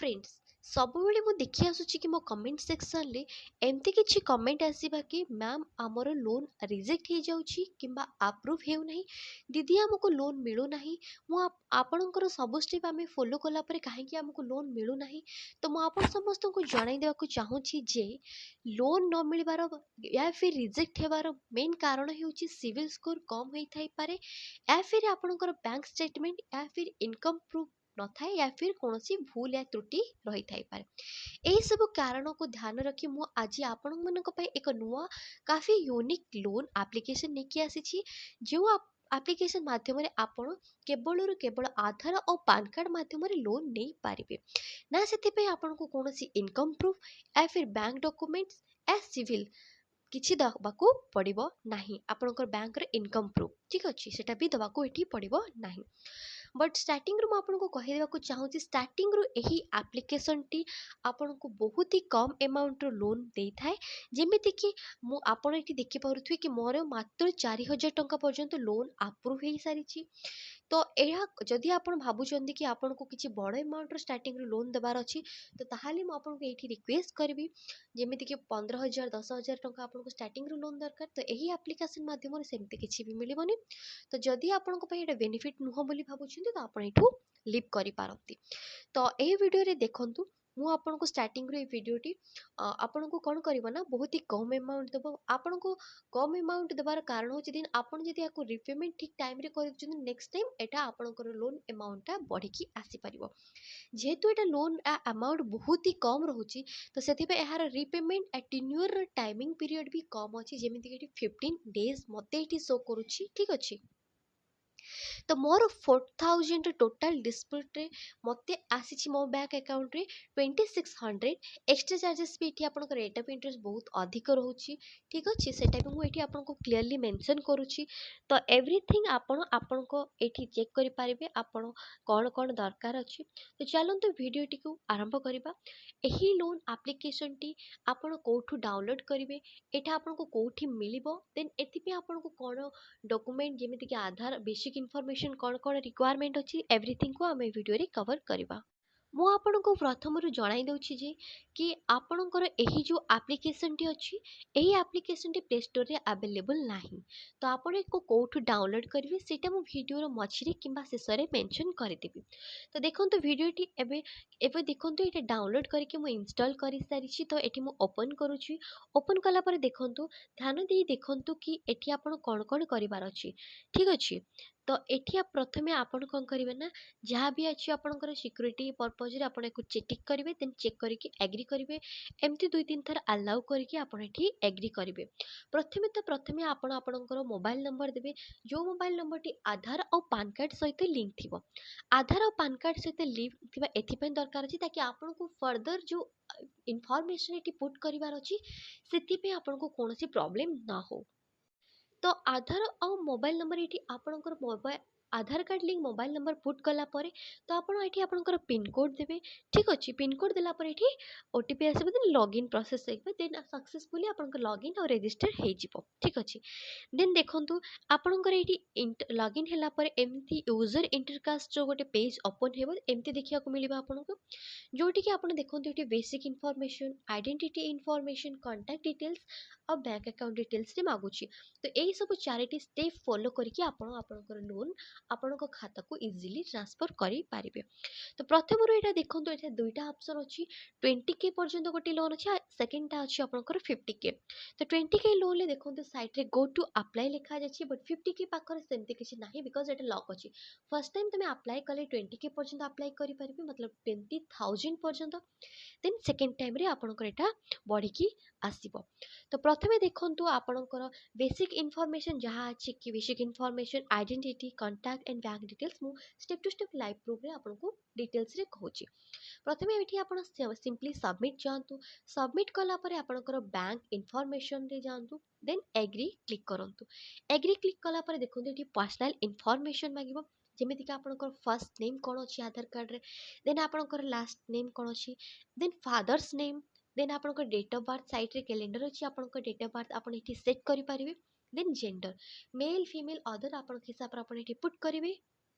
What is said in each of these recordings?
Friends ସବୁବେଳେ ମୁଁ ଦେଖି ଆସୁଛି କି ମୋ କମେଣ୍ଟ ସେକ୍ସନରେ ଏମିତି କିଛି କମେଣ୍ଟ ଆସିବା କି ମ୍ୟାମ୍ ଆମର ଲୋନ୍ ରିଜେକ୍ଟ ହେଇଯାଉଛି କିମ୍ବା ଆପ୍ରୁଭ୍ ହେଉନାହିଁ। ଦିଦି ଆମକୁ ଲୋନ୍ ମିଳୁନାହିଁ। ଆପଣଙ୍କର ସବୁ ଷ୍ଟେପ୍ ଆମେ ଫଲୋ କଲା ପରେ କାହିଁକି ଆମକୁ ଲୋନ୍ ମିଳୁନାହିଁ। ତ ମୁଁ ଆପଣ ସମସ୍ତଙ୍କୁ ଜଣାଇ ଦେବାକୁ ଚାହୁଁଛି ଯେ ଲୋନ୍ ନ ମିଳିବାର ୟା ଫିର୍ ରିଜେକ୍ଟ ହେବାର ମେନ୍ କାରଣ ହେଉଛି ସିଭିଲ୍ ସ୍କୋର୍ କମ୍ ହୋଇଥାଇପାରେ, ୟା ଫିର୍ ଆପଣଙ୍କର ବ୍ୟାଙ୍କ ଷ୍ଟେଟମେଣ୍ଟ, ୟା ଫିର୍ ଇନକମ୍ ପ୍ରୁଫ୍ ନଥାଏ, ୟା ଫିର୍ କୌଣସି ଭୁଲ ୟା ତ୍ରୁଟି ରହିଥାଇପାରେ। ଏହିସବୁ କାରଣକୁ ଧ୍ୟାନ ରଖି ମୁଁ ଆଜି ଆପଣମାନଙ୍କ ପାଇଁ ଏକ ନୂଆ କାଫି ୟୁନିକ୍ ଲୋନ୍ ଆପ୍ଲିକେସନ୍ ନେଇକି ଆସିଛି। ଯେଉଁ ଆପ୍ଲିକେସନ୍ ମାଧ୍ୟମରେ ଆପଣ କେବଳରୁ କେବଳ ଆଧାର ଓ ପାନ୍ କାର୍ଡ଼ ମାଧ୍ୟମରେ ଲୋନ୍ ନେଇପାରିବେ। ନା ସେଥିପାଇଁ ଆପଣଙ୍କୁ କୌଣସି ଇନକମ୍ ପ୍ରୁଫ୍ ୟା ଫିର୍ ବ୍ୟାଙ୍କ ଡକୁମେଣ୍ଟସ୍ ୟା ସିଭିଲ୍ କିଛି ଦେବାକୁ ପଡ଼ିବ ନାହିଁ। ଆପଣଙ୍କର ବ୍ୟାଙ୍କର ଇନକମ୍ ପ୍ରୁଫ୍ ଠିକ୍ ଅଛି, ସେଟା ବି ଦେବାକୁ ଏଠି ପଡ଼ିବ ନାହିଁ। ବଟ୍ ଷ୍ଟାର୍ଟିଂରୁ ମୁଁ ଆପଣଙ୍କୁ କହିଦେବାକୁ ଚାହୁଁଛି, ଷ୍ଟାର୍ଟିଂରୁ ଏହି ଆପ୍ଲିକେସନ୍ଟି ଆପଣଙ୍କୁ ବହୁତ ହି କମ୍ ଆମାଉଣ୍ଟର ଲୋନ୍ ଦେଇଥାଏ। ଯେମିତିକି ଆପଣ ଏଠି ଦେଖିପାରୁଥିବେ କି ମୋର ମାତ୍ର 4,000 ଟଙ୍କା ପର୍ଯ୍ୟନ୍ତ ଲୋନ୍ ଆପ୍ରୁଭ୍ ହେଇସାରିଛି। ତ ଏହା ଯଦି ଆପଣ ଭାବୁଛନ୍ତି କି ଆପଣଙ୍କୁ କିଛି ବଡ଼ ଆମାଉଣ୍ଟର ଷ୍ଟାର୍ଟିଂରୁ ଲୋନ୍ ଦେବାର ଅଛି, ତ ତାହେଲେ ମୁଁ ଆପଣଙ୍କୁ ଏଇଠି ରିକ୍ୱେଷ୍ଟ କରିବି, ଯେମିତିକି 15,000 10,000 ଟଙ୍କା ଆପଣଙ୍କୁ ଷ୍ଟାର୍ଟିଂରୁ ଲୋନ୍ ଦରକାର, ତ ଏହି ଆପ୍ଲିକେସନ୍ ମାଧ୍ୟମରେ ସେମିତି କିଛି ବି ମିଳିବନି। ତ ଯଦି ଆପଣଙ୍କ ପାଇଁ ଏଇଟା ବେନିଫିଟ୍ ନୁହଁ ବୋଲି ଭାବୁଛନ୍ତି, ତ ଆପଣ ଏଇଠୁ ଲିଭ୍ କରିପାରନ୍ତି। ତ ଏହି ଭିଡ଼ିଓରେ ଦେଖନ୍ତୁ, ମୁଁ ଆପଣଙ୍କୁ ଷ୍ଟାର୍ଟିଂରୁ এই ଭିଡ଼ିଓଟି ଆପଣଙ୍କୁ କ'ଣ କରିବ ନା ବହୁତ ହି କମ୍ ଆମାଉଣ୍ଟ ଦେବ। ଆପଣଙ୍କୁ କମ୍ ଆମାଉଣ୍ଟ ଦେବାର କାରଣ ହେଉଛି ଦେନ୍ ଆପଣ ଯଦି ଏହାକୁ ରିପେମେଣ୍ଟ ଠିକ୍ ଟାଇମ୍ରେ କରୁଛନ୍ତି, ନେକ୍ସଟ ଟାଇମ୍ ଏଇଟା ଆପଣଙ୍କର ଲୋନ୍ ଆମାଉଣ୍ଟଟା ବଢ଼ିକି ଆସିପାରିବ। ଯେହେତୁ ଏଇଟା ଲୋନ୍ ଆମାଉଣ୍ଟ ବହୁତ ହି କମ୍ ରହୁଛି, ତ ସେଥିପାଇଁ ଏହାର ରିପେମେଣ୍ଟ ଟେନ୍ୟୁଅରର ଟାଇମିଂ ପିରିୟଡ଼ ବି କମ୍ ଅଛି। ଯେମିତିକି ଏଠି 15 ଡେଜ୍ ମୋତେ ଏଠି ଶୋ କରୁଛି, ଠିକ୍ ଅଛି। ତ ମୋର 4,000 ଟୋଟାଲ୍ ଡିସ୍ପ୍ୟୁଟ୍ରେ ମୋତେ ଆସିଛି ମୋ ବ୍ୟାଙ୍କ ଆକାଉଣ୍ଟରେ 2,600। ଏକ୍ସଟ୍ରା ଚାର୍ଜେସ୍ ବି ଏଠି ଆପଣଙ୍କ ରେଟ୍ ଅଫ୍ ଇଣ୍ଟରେଷ୍ଟ ବହୁତ ଅଧିକ ରହୁଛି, ଠିକ୍ ଅଛି। ସେଇଟା ବି ମୁଁ ଏଠି ଆପଣଙ୍କୁ କ୍ଲିୟରଲି ମେନସନ୍ କରୁଛି। ତ ଏଭ୍ରିଥିଙ୍ଗ ଆପଣଙ୍କ ଏଠି ଚେକ୍ କରିପାରିବେ ଆପଣ କ'ଣ କ'ଣ ଦରକାର ଅଛି। ତ ଚାଲନ୍ତୁ ଭିଡ଼ିଓଟିକୁ ଆରମ୍ଭ କରିବା। ଏହି ଲୋନ୍ ଆପ୍ଲିକେସନ୍ଟି ଆପଣ କେଉଁଠୁ ଡାଉନଲୋଡ଼୍ କରିବେ, ଏଇଟା ଆପଣଙ୍କୁ କେଉଁଠି ମିଳିବ, ଦେନ୍ ଏଥିପାଇଁ ଆପଣଙ୍କୁ କ'ଣ ଡକୁମେଣ୍ଟ ଯେମିତିକି ଆଧାର ବେସିକ୍ ଇନଫର୍ମେସନ୍ କ'ଣ ରିକ୍ୱାରମେଣ୍ଟ ଅଛି, ଏଭ୍ରିଥିଙ୍ଗକୁ ଆମେ ଭିଡ଼ିଓରେ କଭର୍ କରିବା। ମୁଁ ଆପଣଙ୍କୁ ପ୍ରଥମରୁ ଜଣାଇ ଦେଉଛି ଯେ କି ଆପଣଙ୍କର ଏହି ଯେଉଁ ଆପ୍ଲିକେସନ୍ଟି ଅଛି, ଏହି ଆପ୍ଲିକେସନ୍ଟି ପ୍ଲେ ଷ୍ଟୋରରେ ଆଭେଲେବୁଲ୍ ନାହିଁ। ତ ଆପଣ ଏକୁ କେଉଁଠୁ ଡାଉନଲୋଡ଼୍ କରିବେ ସେଇଟା ମୁଁ ଭିଡ଼ିଓର ମଝିରେ କିମ୍ବା ଶେଷରେ ମେନସନ୍ କରିଦେବି। ତ ଦେଖନ୍ତୁ ଭିଡ଼ିଓଟି ଏବେ ଦେଖନ୍ତୁ, ଏଇଟା ଡାଉନଲୋଡ଼୍ କରିକି ମୁଁ ଇନଷ୍ଟଲ୍ କରିସାରିଛି। ତ ଏଠି ମୁଁ ଓପନ୍ କରୁଛି। ଓପନ୍ କଲା ପରେ ଦେଖନ୍ତୁ, ଧ୍ୟାନ ଦେଇ ଦେଖନ୍ତୁ କି ଏଠି ଆପଣ କ'ଣ କ'ଣ କରିବାର ଅଛି, ଠିକ୍ ଅଛି। ତ ଏଠି ପ୍ରଥମେ ଆପଣ କ'ଣ କରିବେ ନା, ଯାହା ବି ଅଛି ଆପଣଙ୍କର ସିକ୍ୟୁରିଟି ପର୍ପଜ୍ରେ ଆପଣ ଏକୁ ଟିକ୍ କରିବେ, ଦେନ୍ ଚେକ୍ କରିକି ଏଗ୍ରି କରିବେ। ଏମିତି 2-3 ଥର ଆଲାଉ କରିକି ଆପଣ ଏଠି ଏଗ୍ରି କରିବେ। ପ୍ରଥମେ ଆପଣ ଆପଣଙ୍କର ମୋବାଇଲ୍ ନମ୍ବର ଦେବେ, ଯେଉଁ ମୋବାଇଲ୍ ନମ୍ବରଟି ଆଧାର ଆଉ ପାନ୍ କାର୍ଡ଼ ସହିତ ଲିଙ୍କ୍ ଥିବ। ଆଧାର ଆଉ ପାନ୍ କାର୍ଡ଼ ସହିତ ଲିଙ୍କ୍ ଥିବା ଏଥିପାଇଁ ଦରକାର ଅଛି ତାକି ଆପଣଙ୍କୁ ଫର୍ଦର ଯେଉଁ ଇନଫର୍ମେସନ୍ ଏଠି ପୁଟ୍ କରିବାର ଅଛି, ସେଥିପାଇଁ ଆପଣଙ୍କୁ କୌଣସି ପ୍ରୋବ୍ଲେମ୍ ନ ହଉ। ତ ଆଧାର ଆଉ ମୋବାଇଲ୍ ନମ୍ବର ଏଠି ଆପଣଙ୍କର Aadhaar card link mobile number put କଲା ପରେ, ତ ଆପଣ ଏଠି ଆପଣଙ୍କର ପିନ୍‌କୋଡ଼୍ ଦେବେ, ଠିକ୍ ଅଛି। ପିନ୍‌କୋଡ଼୍ ଦେଲା ପରେ ଏଠି OTP ଆସିବ, ଦେନ୍ ଲଗ୍ଇନ୍ ପ୍ରୋସେସ୍ ହେଇଯିବ, ଦେନ୍ ସକ୍ସେସଫୁଲି ଆପଣଙ୍କର ଲଗ୍ଇନ୍ ଆଉ ରେଜିଷ୍ଟର ହେଇଯିବ, ଠିକ୍ ଅଛି। ଦେନ୍ ଦେଖନ୍ତୁ, ଆପଣଙ୍କର ଏଇଠି ଲଗ୍ଇନ୍ ହେଲା ପରେ ଏମିତି ୟୁଜର୍ ଇଣ୍ଟରକାଷ୍ଟର ଗୋଟେ ପେଜ୍ ଓପନ୍ ହେବ, ଏମିତି ଦେଖିବାକୁ ମିଳିବ ଆପଣଙ୍କୁ। ଯେଉଁଠିକି ଆପଣ ଦେଖନ୍ତୁ ଏଠି basic information, identity information, contact details ଆଉ ବ୍ୟାଙ୍କ ଆକାଉଣ୍ଟ ଡିଟେଲ୍ସରେ ମାଗୁଛି। ତ ଏହିସବୁ 4ଟି ଷ୍ଟେପ୍ ଫଲୋ କରିକି ଆପଣ ଆପଣଙ୍କର ଲୋନ୍ ଆପଣଙ୍କ ଖାତାକୁ ଇଜିଲି ଟ୍ରାନ୍ସଫର୍ କରିପାରିବେ। ତ ପ୍ରଥମରୁ ଏଇଟା ଦେଖନ୍ତୁ, ଏଠି 2ଟା ଅପସନ୍ ଅଛି। 20K ପର୍ଯ୍ୟନ୍ତ ଗୋଟେ ଲୋନ୍ ଅଛି, ସେକେଣ୍ଡଟା ଅଛି ଆପଣଙ୍କର 50K। ତ 20K ଲୋନ୍ରେ ଦେଖନ୍ତୁ ସାଇଟ୍ରେ ଗୋ ଟୁ ଆପ୍ଲାଏ ଲେଖାଯାଇଛି, ବଟ୍ 50K ପାଖରେ ସେମିତି କିଛି ନାହିଁ, ବିକଜ୍ ଏଇଟା ଲକ୍ ଅଛି। ଫାର୍ଷ୍ଟ ଟାଇମ୍ ତୁମେ ଆପ୍ଲାଏ କଲେ 20K ପର୍ଯ୍ୟନ୍ତ ଆପ୍ଲାଏ କରିପାରିବେ, ମତଲବ 20,000 ପର୍ଯ୍ୟନ୍ତ। ଦେନ୍ ସେକେଣ୍ଡ ଟାଇମ୍ରେ ଆପଣଙ୍କର ଏଇଟା ବଢ଼ିକି ଆସିବ। ତ ପ୍ରଥମେ ଦେଖନ୍ତୁ ଆପଣଙ୍କର ବେସିକ୍ ଇନଫର୍ମେସନ୍ ଯାହା ଅଛି କି basic information, identity, contact and bank details, ମୁଁ ଷ୍ଟେପ୍ ଟୁ ଷ୍ଟେପ୍ ଲାଇଭ୍ ପ୍ରୁଫ୍ରେ ଆପଣଙ୍କୁ ଡିଟେଲ୍ସରେ କହୁଛି। ପ୍ରଥମେ ଏଠି ଆପଣ ସିମ୍ପଲି ସବମିଟ୍ ଯାଆନ୍ତୁ। ସବମିଟ୍ କଲା ପରେ ଆପଣଙ୍କର ବ୍ୟାଙ୍କ ଇନଫର୍ମେସନ୍ରେ ଯାଆନ୍ତୁ, ଦେନ୍ ଏଗ୍ରି କ୍ଲିକ୍ କରନ୍ତୁ। ଏଗ୍ରି କ୍ଲିକ୍ କଲା ପରେ ଦେଖନ୍ତୁ ଏଠି ପର୍ସନାଲ୍ ଇନଫର୍ମେସନ୍ ମାଗିବ, ଯେମିତିକି ଆପଣଙ୍କର ଫାର୍ଷ୍ଟ ନେମ୍ କ'ଣ ଅଛି ଆଧାର କାର୍ଡ଼ରେ, ଦେନ୍ ଆପଣଙ୍କର ଲାଷ୍ଟ ନେମ୍ କ'ଣ ଅଛି, ଦେନ୍ ଫାଦର୍ସ ନେମ୍, ଦେନ୍ ଆପଣଙ୍କ ଡେଟ୍ ଅଫ୍ ବାର୍ଥ, ସାଇଟ୍ରେ କ୍ୟାଲେଣ୍ଡର ଅଛି, ଆପଣଙ୍କ ଡେଟ୍ ଅଫ୍ ବାର୍ଥ ଆପଣ ଏଠି ସେଟ୍ କରିପାରିବେ। ଦେନ୍ ଜେଣ୍ଡର, ମେଲ୍ ଫିମେଲ୍ ଅଦର ଆପଣଙ୍କ ହିସାବରେ ଆପଣ ଏଠି ପୁଟ୍ କରିବେ।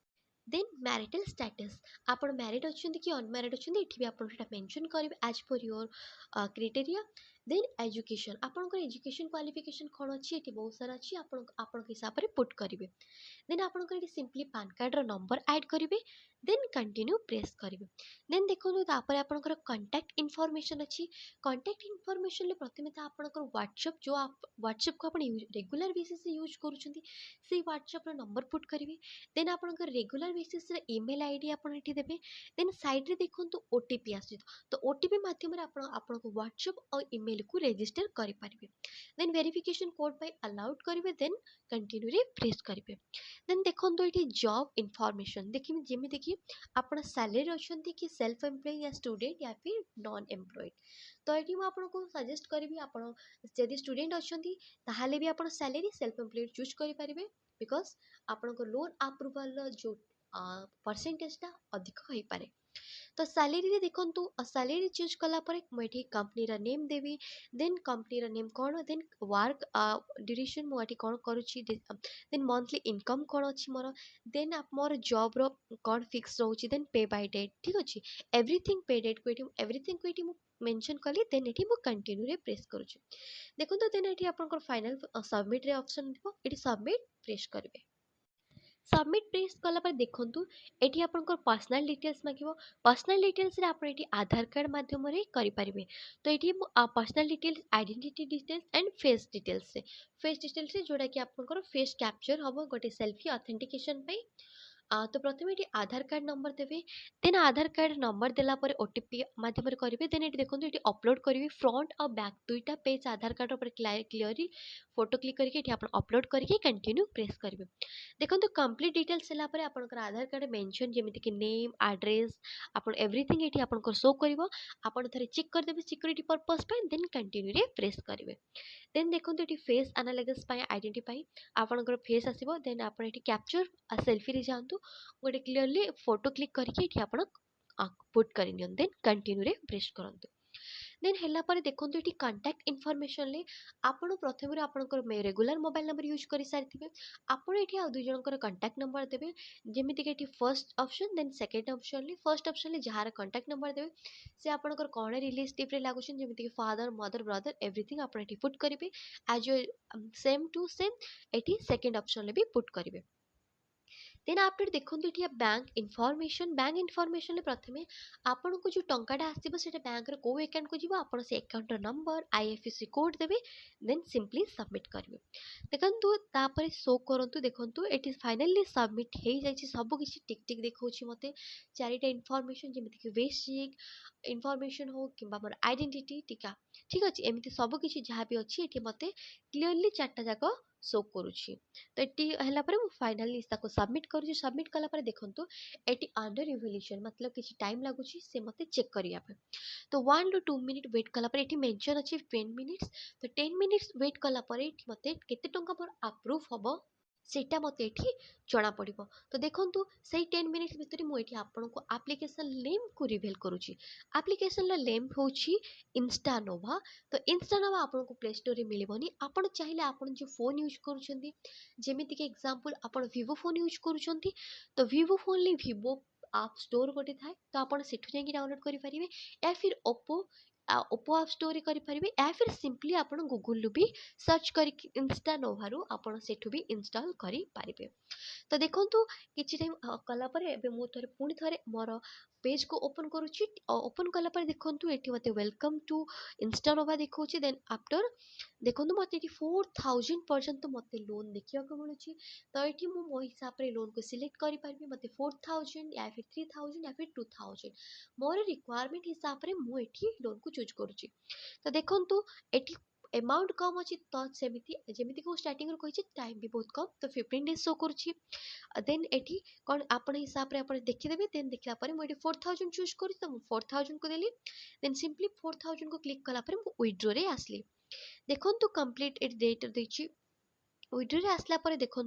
देन मैरिटल स्टेटस आपण मैरिड अच्छा कि अनमैरिड अच्छा ये भी आप मेंशन करेंगे as per your criteria. Then education आपंकर एजुकेशन क्वालिफिकेशन कौन अच्छी ये बहुत सारा अच्छी आपण हिसाब से पुट करेंगे। देन आपंकर ये simply PAN card number add करेंगे। देन कंटिन्यू प्रेस करेंगे। देन देखो तापर आपंकर कांटेक्ट इनफॉरमेशन अच्छी कांटेक्ट इनफॉरमेशन प्रथम तो आपंकर व्हाट्सएप जो आप व्हाट्सएप को आप रेगुलर बेसिस यूज करुँच से व्हाट्सएप नंबर पुट करेंगे। देन आपंकर रेगुलर बेसिस ईमेल आईडी आप देते। देन साइड रे देखो ओटीपी आस तो ओटीपी मध्यम आप व्हाट्सएप और ईमेल को रेजिस्टर करेंगे। Then verification code by allowed करेंगे। देन कंटिन्यू रे प्रेस करेंगे। देन देखो ये जॉब इनफॉरमेशन देखिए जमी कि आप सैलरी अच्छा कि सेल्फ एम्प्लॉय या स्टूडेंट या फिर नॉन एम्प्लॉयड। तो ये मुझे सजेस्ट करी आपड़ी स्टूडेंट अच्छा ताहले भी आप सैलरी सेल्फ एम्प्लॉयड चूज करेंगे बिकॉज आपन लोन अप्रूवल जो परसेंटेजटा अधिक हो पारे। तो सैलरी रे देखंतु सैलरी चूज कला परे मुझे कंपनी रा नेम देवी। देन कंपनी रा नेम कौन देन वर्क ड्यूरेशन मुझे कौन करुच्ची देन मंथली इनकम कौन अच्छी मोर। देन आप मोर जॉब रो कौन फिक्स रोची। देन पे बाय डेट ठीक अच्छे एवरीथिंग पे डेट को एवरीथिंग को ये मेंशन कली। देन ये कंटिन्यू रे प्रेस करुच्ची देखो। देन ये आप फाइनल सबमिट रे ऑप्शन ये सबमिट प्रेस करेंगे। सबमिट प्रेस कला देखु ये आपंकर पर्सनल डिटेल्स मांग पर्सनल डिटेल्स आप आधार कार्ड मध्यम करेंगे। तो ये personal details identity details and face details जोड़ा कि आपंकर फेस कैप्चर हम गोटे सेल्फी ऑथेंटिकेशन तो प्रथम ये आधार कार्ड नंबर देवे। देन आधार कार्ड नंबर देलापर ओटीपी मध्यम करेंगे। देन ये देखो ये अपलोड करेंगे फ्रंट और बैक दुईटा पेज आधार कार्ड क्लीयरली फोटो क्लिक करके अपलोड करके कंटिन्यू प्रेस करेंगे। देखो कंप्लीट डिटेल्स है आपंकर आधार कार्ड मेंशन जमीती कि नेम एड्रेस आप एवरीथिंग ये आपंकर शो कर आप थे चेक करदे सिक्योरिटी पर्पस देन कंटिन्यू रे प्रेस करेंगे। देन देखो ये फेस एनालिसिस आइडेंटिफाई आपंकर फेस आसो। देन आप कैप्चर सेल्फी रे जातु गोटे क्लीयरली फोटो क्लिक करके आप पुट कर देन कंटिन्यू रे प्रेस करंतु। देन है देखो ये कांटेक्ट इनफॉरमेशन ले आपण प्रथम आपंकर रेगुलर मोबाइल नंबर यूज कर सारी आपड़ ये आ दुई जनकर कांटेक्ट नंबर देवे जमीती कि first option then second option first option जार कांटेक्ट नंबर देवे से आपंकर कौन रिलेटिव रे लागुछ जमीती फादर मदर ब्रदर एवरीथिंग आप पुट करेंगे एज सेम टू सेम ये सेकंड ऑप्शन भी पुट करेंगे। देन आफ्टर देखो ये बैंक इनफॉरमेशन प्रथम आपन को जो टंकाटा आसो से बैंक को अकाउंट को जीव आप से अकाउंट नंबर आईएफएससी कोड देवे। देन सिंपली सबमिट करेंगे। देखो तापर शो करूँ देखो ये फाइनाली सबमिट हो जाए सबकि टिक टिक देखा मत चारिटा इनफॉरमेशन जमीती बेसिक इनफॉरमेशन हो कि आइडेंटिटी टीका ठीक अच्छे एमती सबकि जहाँ भी अच्छी ये मत क्लीयरली चार्टा जाक शो करुच्ची। तो ये फाइनाली सबमिट करुच्ची सबमिट कलापर देखो ये अंडर इवोल्यूशन मतलब किसी टाइम लगुच से मत चेक करने। तो 1 to 2 मिनिट वेट कलापर ये मेंशन अच्छी 10 मिनिट्स। तो 10 मिनिट्स वेट कलापर मत केते टंका मोर अप्रूव हम सेटा मत ये जना पड़ो। तो देखो से 10 मिनिट्स भितर मुझे आपन को एप्लिकेशन नेम को रिवील करुच्ची। एप्लिकेशन नेम हूँ इंस्टानोवा। तो इंस्टानोवा आपन को प्ले स्टोर में मिलबनी आपन चाहिए आपन जो फोन यूज करुँच जमीती कि एग्जांपल आप विवो फोन यूज करुँच तो विवो फोन ले विवो आप स्टोर गोटे थाए तो आप डाउनलोड करेंगे या फिर ओप्पो ओप्पो आप स्टोर करेंगे या फिर सिंपली आप गूगल भी सर्च कर इंस्टानोवा आप भी इंस्टॉल करेंगे। तो देखो किसी टाइम कलापर मुझे पुणी थे मोर पेज को ओपन करुच्ची ओपन कलापर देखो ये मत वेलकम टू इंस्टानोवा देखा। देन आफ्टर देखो मत 4000 पर्यंत मत लोन देखा मिलूँ। तो ये मो हिसाब से लोन को सिलेक्ट करें मत 4000 या फिर 3000 या फिर 2000 मोर रिक्वायरमेंट हिसाब से मुझे लोन को चूज करुच्ची। तो देखो ये अमाउंट कम अच्छी तो जमीती को स्टार्टिंग कही टाइम भी बहुत कम तो 15 डेज शो करुच्ची। देन ये कौन आपण हिसाब से आप देखीदेवे। देन देखला मुझे 4000 चूज कर 4000 को देली। देन सिंपली 4000 को क्लिक कलापर विड्रो रे आसली देखो कंप्लीट डेट देती विड्रो रे आसला परे देखो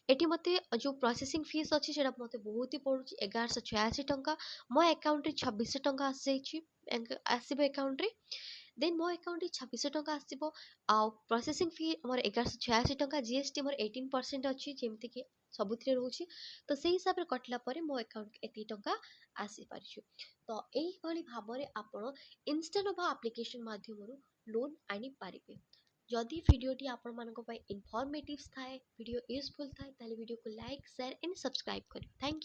ये मत जो प्रोसेसिंग फीस अच्छी से मत बहुत ही पड़ू 1186 टंका मो अकाउंट रे 2600 टंका आसो अकाउंट रे। देन मो अकाउंट 2600 टंका आसो प्रोसेसिंग फी मोर 1186 टंका जीएसटी मोर 18% अच्छी जमीती कि ସବୁଥିରେ ରହୁଛି। ତ ସେଇ ହିସାବରେ କଟିଲା ପରେ ମୋ ଆକାଉଣ୍ଟକୁ ଏତିକି ଟଙ୍କା ଆସିପାରିଛି। ତ ଏଇଭଳି ଭାବରେ ଆପଣ ଇନଷ୍ଟାନୋଭା ଆପ୍ଲିକେସନ୍ ମାଧ୍ୟମରୁ ଲୋନ୍ ଆଣିପାରିବେ। ଯଦି ଭିଡ଼ିଓଟି ଆପଣମାନଙ୍କ ପାଇଁ ଇନଫର୍ମେଟିଭ୍ ଥାଏ, ଭିଡ଼ିଓ ୟୁଜଫୁଲ୍ ଥାଏ, ତାହେଲେ ଭିଡ଼ିଓକୁ ଲାଇକ୍, ସେୟାର ଆଣ୍ଡ ସବସ୍କ୍ରାଇବ୍ କରିବେ। Thank you.